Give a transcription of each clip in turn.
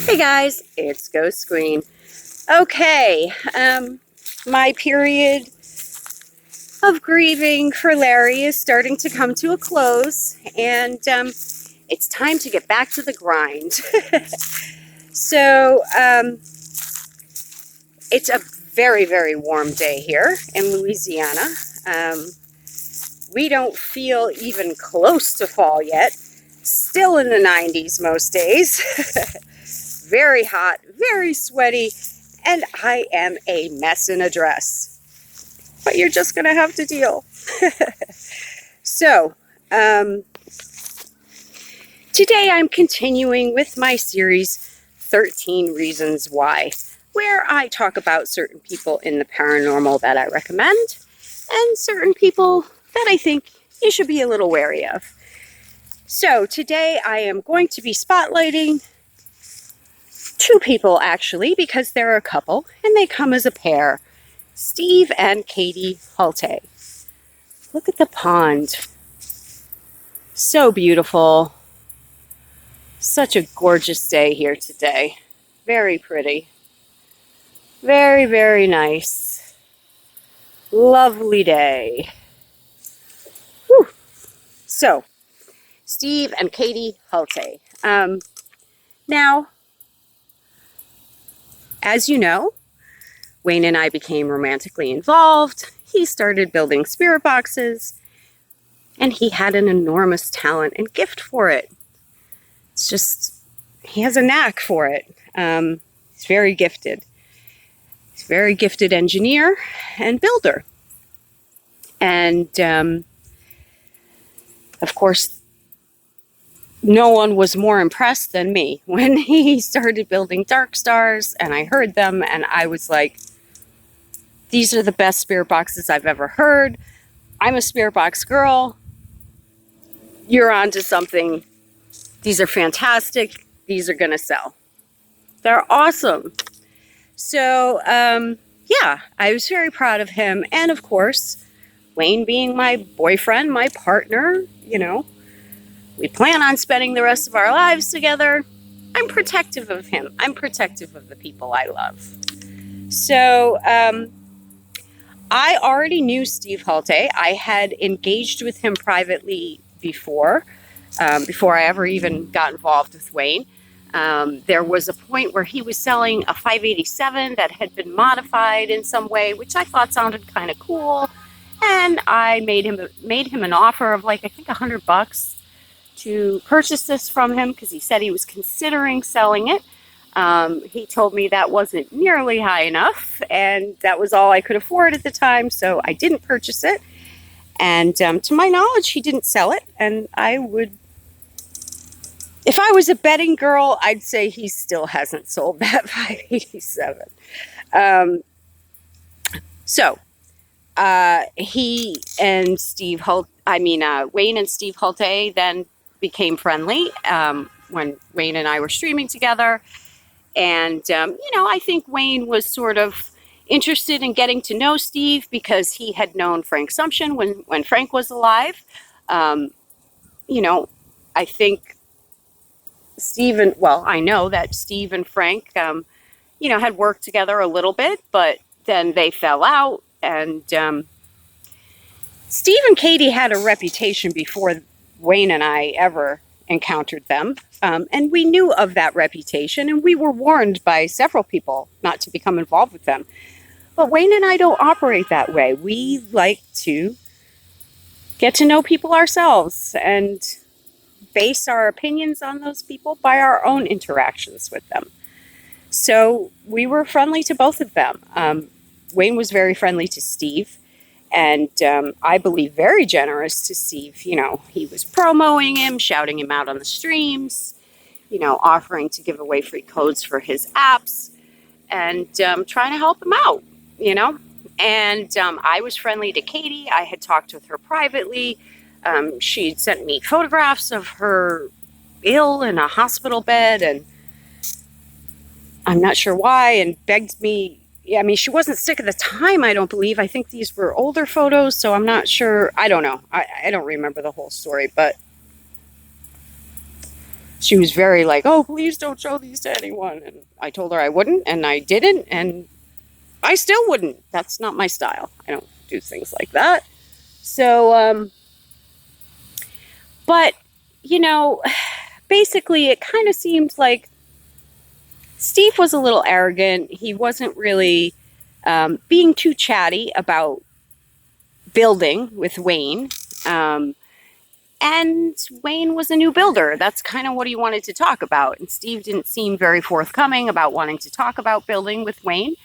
Hey guys, it's Ghost Queen. Okay, my period of grieving for Larry is starting to come to a close, and it's time to get back to the grind. So, it's a very, very warm day here in Louisiana. We don't feel even close to fall yet. Still in the 90s most days. Very hot, very sweaty, and I am a mess in a dress. But you're just going to have to deal. So, today I'm continuing with my series, 13 Reasons Why, where I talk about certain people in the paranormal that I recommend, and certain people that I think you should be a little wary of. So, today I am going to be spotlighting two people, actually, because they're a couple, and they come as a pair. Steve and Katie Hultays. Look at the pond. So beautiful. Such a gorgeous day here today. Very pretty. Very, very nice. Lovely day. Whew. So, Steve and Katie Hultays. Now, as you know, Wayne and I became romantically involved. He started building spirit boxes, and he had an enormous talent and gift for it. It's just, he has a knack for it. He's very gifted. He's a very gifted engineer and builder. And, of course, no one was more impressed than me when he started building dark stars, and I heard them, and I was like, these are the best spirit boxes I've ever heard. I'm a spirit box girl. You're onto something. These are fantastic. These are going to sell. They're awesome. So, yeah, I was very proud of him. And of course, Wayne being my boyfriend, my partner, you know, we plan on spending the rest of our lives together. I'm protective of him. I'm protective of the people I love. So, I already knew Steve Hultays. I had engaged with him privately before I ever even got involved with Wayne. There was a point where he was selling a 587 that had been modified in some way, which I thought sounded kind of cool. And I made him an offer of like, I think $100 to purchase this from him because he said he was considering selling it. He told me that wasn't nearly high enough, and that was all I could afford at the time, so I didn't purchase it. And to my knowledge, he didn't sell it, and I would, if I was a betting girl, I'd say he still hasn't sold that 587. He and Steve Wayne and Steve Hultays then became friendly when Wayne and I were streaming together. And, I think Wayne was sort of interested in getting to know Steve because he had known Frank Sumption when Frank was alive. I think I know that Steve and Frank, had worked together a little bit, but then they fell out. And Steve and Katie had a reputation before Wayne and I ever encountered them. And we knew of that reputation, and we were warned by several people not to become involved with them. But Wayne and I don't operate that way. We like to get to know people ourselves and base our opinions on those people by our own interactions with them. So we were friendly to both of them. Wayne was very friendly to Steve. And I believe very generous to Steve. He was promoting him, shouting him out on the streams, offering to give away free codes for his apps, and trying to help him out, And I was friendly to Katie. I had talked with her privately. She'd sent me photographs of her ill in a hospital bed, and I'm not sure why, and begged me. She wasn't sick at the time, I don't believe. I think these were older photos, so I'm not sure. I don't know. I don't remember the whole story, but she was very like, oh, please don't show these to anyone. And I told her I wouldn't, and I didn't, and I still wouldn't. That's not my style. I don't do things like that. So, but, you know, basically it kind of seemed like Steve was a little arrogant. He wasn't really being too chatty about building with Wayne. And Wayne was a new builder. That's kind of what he wanted to talk about. And Steve didn't seem very forthcoming about wanting to talk about building with Wayne.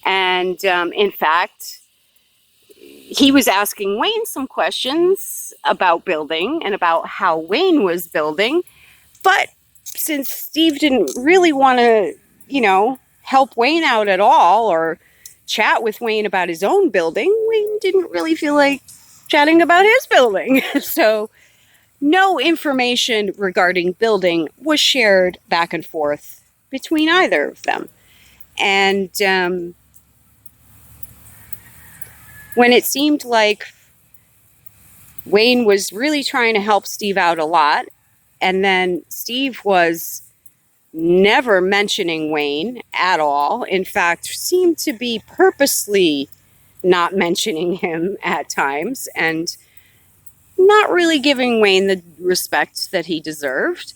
And in fact, he was asking Wayne some questions about building and about how Wayne was building. But since Steve didn't really want to, you know, help Wayne out at all or chat with Wayne about his own building, Wayne didn't really feel like chatting about his building. So no information regarding building was shared back and forth between either of them. And when it seemed like Wayne was really trying to help Steve out a lot, and then Steve was never mentioning Wayne at all, in fact, seemed to be purposely not mentioning him at times, and not really giving Wayne the respect that he deserved.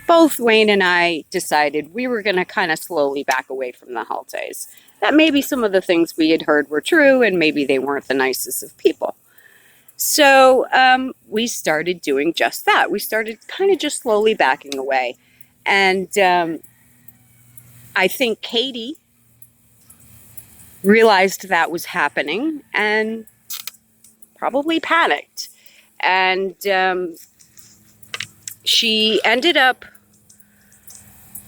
Both Wayne and I decided we were going to kind of slowly back away from the Hultays. That maybe some of the things we had heard were true, and maybe they weren't the nicest of people. So we started doing just that. We started kind of just slowly backing away. And I think Katie realized that was happening and probably panicked. And she ended up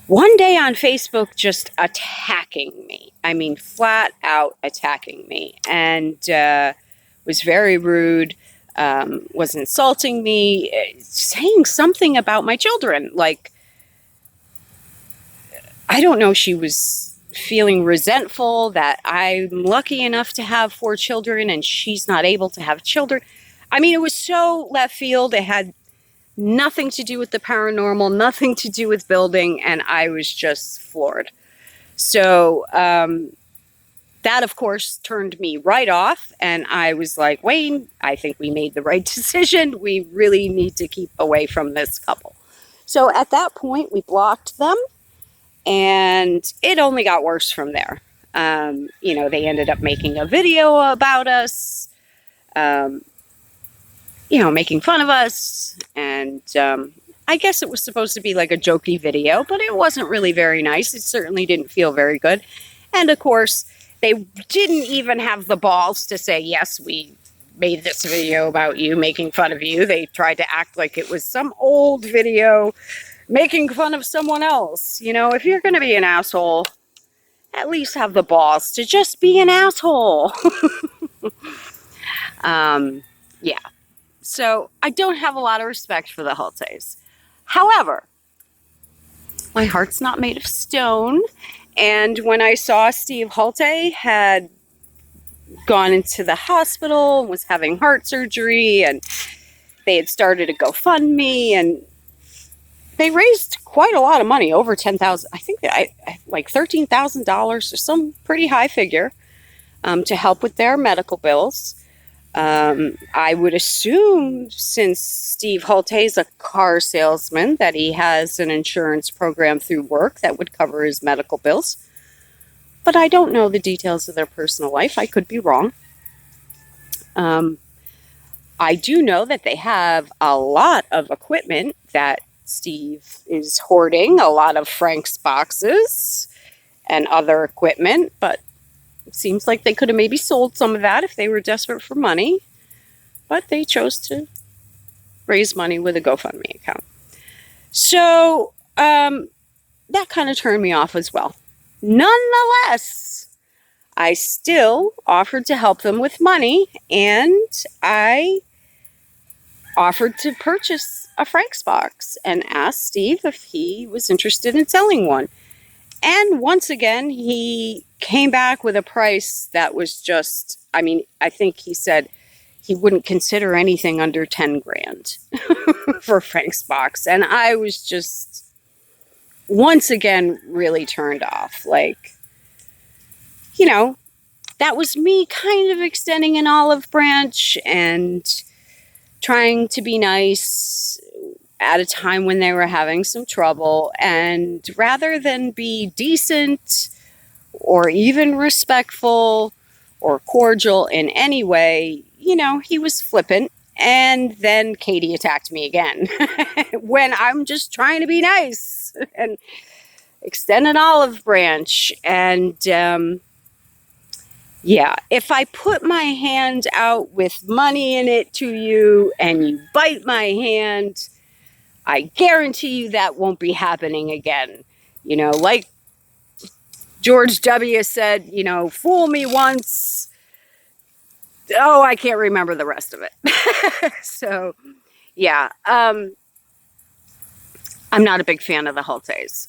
one day on Facebook just attacking me. I mean, flat out attacking me. And was very rude, was insulting me, saying something about my children. Like, I don't know, she was feeling resentful that I'm lucky enough to have 4 children and she's not able to have children. I mean, it was so left field. It had nothing to do with the paranormal, nothing to do with building, and I was just floored. So that, of course, turned me right off, and I was like, Wayne, I think we made the right decision. We really need to keep away from this couple. So at that point, we blocked them, and it only got worse from there. You know, they ended up making a video about us, you know, making fun of us, and I guess it was supposed to be like a jokey video, but it wasn't really very nice. It certainly didn't feel very good. And of course, they didn't even have the balls to say, yes, we made this video about you, making fun of you. They tried to act like it was some old video making fun of someone else. You know, if you're going to be an asshole, at least have the balls to just be an asshole. Yeah. So I don't have a lot of respect for the Hultays. However, my heart's not made of stone. And when I saw Steve Hultay had gone into the hospital and was having heart surgery, and they had started a GoFundMe, and they raised quite a lot of money, over $10,000, I think like $13,000 or some pretty high figure, to help with their medical bills. I would assume, since Steve Hultay is a car salesman, that he has an insurance program through work that would cover his medical bills. But I don't know the details of their personal life. I could be wrong. I do know that they have a lot of equipment that Steve is hoarding, a lot of Frank's boxes and other equipment, but it seems like they could have maybe sold some of that if they were desperate for money, but they chose to raise money with a GoFundMe account. So that kind of turned me off as well. Nonetheless, I still offered to help them with money, and I offered to purchase a Frank's box and asked Steve if he was interested in selling one. And once again, he came back with a price that was just, I mean, I think he said he wouldn't consider anything under 10 grand for Frank's box. And I was just, once again, really turned off. Like, you know, that was me kind of extending an olive branch and trying to be nice at a time when they were having some trouble. And rather than be decent or even respectful or cordial in any way, you know, he was flippant. And then Katie attacked me again when I'm just trying to be nice and extend an olive branch. And yeah, if I put my hand out with money in it to you and you bite my hand, I guarantee you that won't be happening again. You know, like George W. said, you know, fool me once. Oh, I can't remember the rest of it. So, yeah, I'm not a big fan of the Hultays.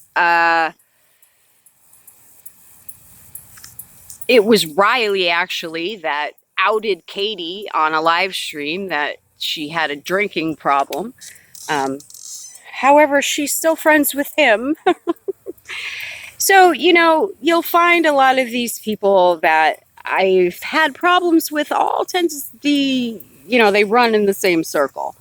It was Riley, actually, that outed Katie on a live stream that she had a drinking problem. However, she's still friends with him. So, you know, you'll find a lot of these people that I've had problems with all tend to be, you know, they run in the same circle.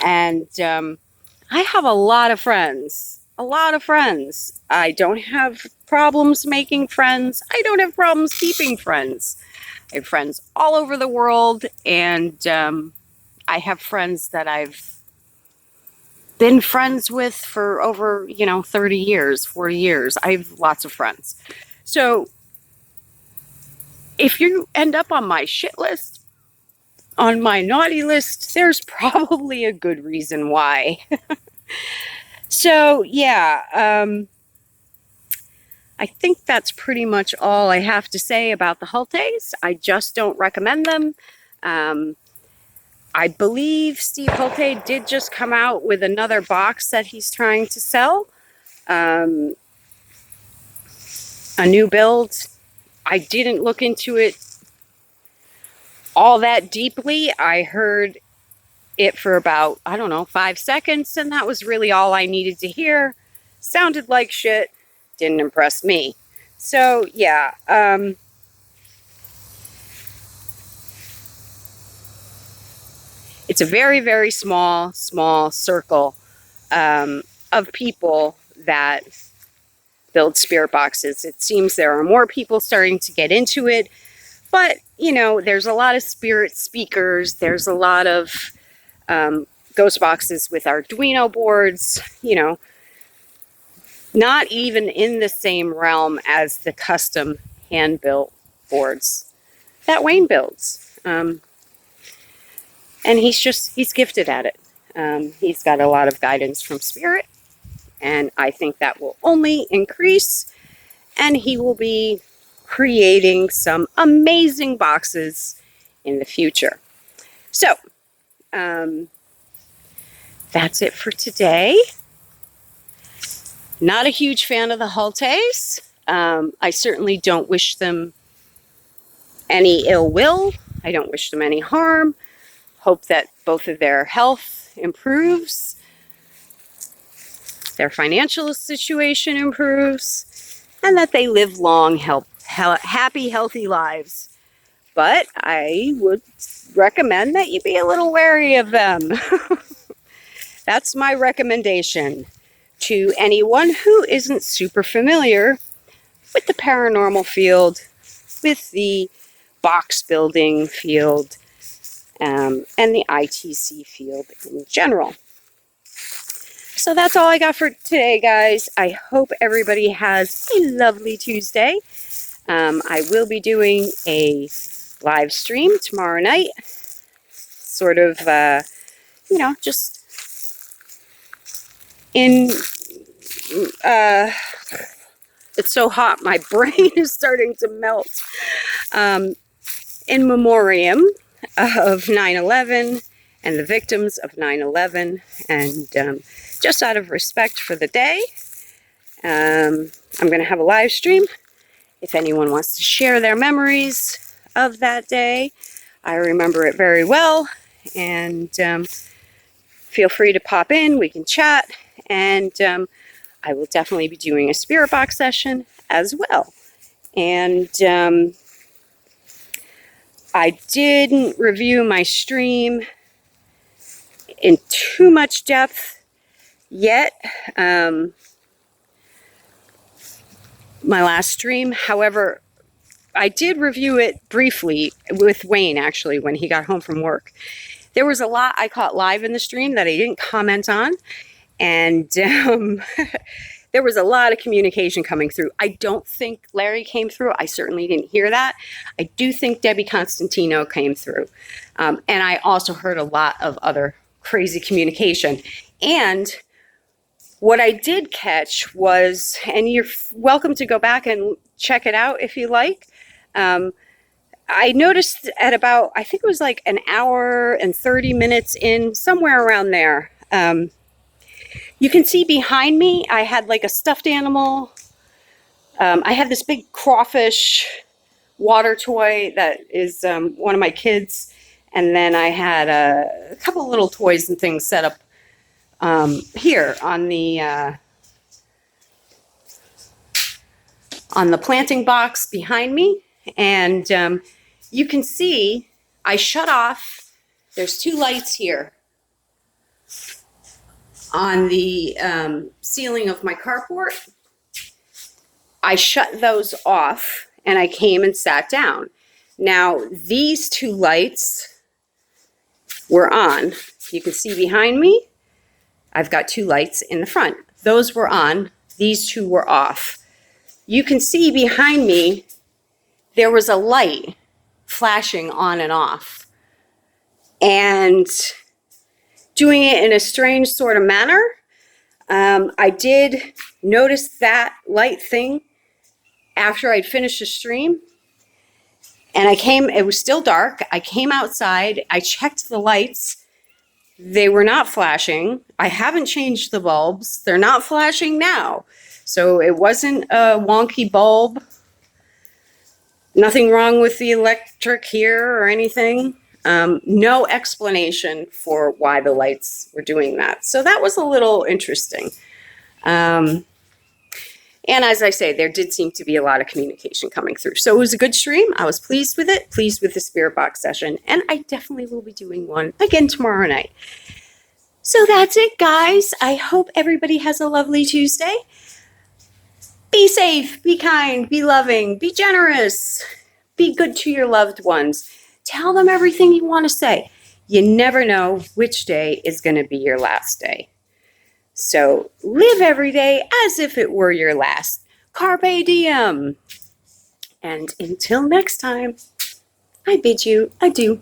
And I have a lot of friends. A lot of friends. I don't have problems making friends. I don't have problems keeping friends. I have friends all over the world, and I have friends that I've been friends with for over, you know, 30 years, 40 years. I have lots of friends. So if you end up on my shit list, on my naughty list, there's probably a good reason why. So, yeah, I think that's pretty much all I have to say about the Hultays. I just don't recommend them. I believe Steve Hultay did just come out with another box that he's trying to sell. A new build. I didn't look into it all that deeply. I heard it for about, I don't know, 5 seconds, and that was really all I needed to hear. Sounded like shit. Didn't impress me. So, yeah. It's a very, very small circle of people that build spirit boxes. It seems there are more people starting to get into it, but, you know, there's a lot of spirit speakers. There's a lot of ghost boxes with Arduino boards, you know, not even in the same realm as the custom hand-built boards that Wayne builds. And he's gifted at it. He's got a lot of guidance from Spirit, and I think that will only increase, and he will be creating some amazing boxes in the future. So, that's it for today. Not a huge fan of the Hultays. I certainly don't wish them any ill will. I don't wish them any harm. Hope that both of their health improves, their financial situation improves, and that they live long, happy, healthy lives. But I would recommend that you be a little wary of them. That's my recommendation to anyone who isn't super familiar with the paranormal field, with the box building field, and the ITC field in general. So that's all I got for today, guys. I hope everybody has a lovely Tuesday. I will be doing a live stream tomorrow night. Sort of, you know, just in... it's so hot, my brain is starting to melt. In memoriam of 9/11 and the victims of 9/11, and just out of respect for the day, I'm going to have a live stream. If anyone wants to share their memories of that day, I remember it very well, and feel free to pop in. We can chat, and I will definitely be doing a spirit box session as well. And I didn't review my stream in too much depth yet. My last stream, however, I did review it briefly with Wayne, actually, when he got home from work. There was a lot I caught live in the stream that I didn't comment on, and there was a lot of communication coming through. I don't think Larry came through. I certainly didn't hear that. I do think Debbie Constantino came through. And I also heard a lot of other crazy communication. And what I did catch was, and you're welcome to go back and check it out if you like. I noticed at about, I think it was like an hour and 30 minutes in, somewhere around there. You can see behind me, I had like a stuffed animal. I had this big crawfish water toy that is one of my kids. And then I had a couple of little toys and things set up here on the planting box behind me. And you can see I shut off, there's 2 lights here on the ceiling of my carport. I shut those off and I came and sat down. Now, these 2 lights were on. You can see behind me, I've got 2 lights in the front. Those were on, these 2 were off. You can see behind me, there was a light flashing on and off. And doing it in a strange sort of manner. I did notice that light thing after I'd finished the stream. And it was still dark. I came outside, I checked the lights. They were not flashing. I haven't changed the bulbs. They're not flashing now. So it wasn't a wonky bulb. Nothing wrong with the electric here or anything. No explanation for why the lights were doing that. So that was a little interesting. And as I say, there did seem to be a lot of communication coming through. So it was a good stream. I was pleased with it, pleased with the spirit box session. And I definitely will be doing one again tomorrow night. So that's it, guys. I hope everybody has a lovely Tuesday. Be safe, be kind, be loving, be generous, be good to your loved ones. Tell them everything you want to say. You never know which day is going to be your last day. So live every day as if it were your last. Carpe diem. And until next time, I bid you adieu.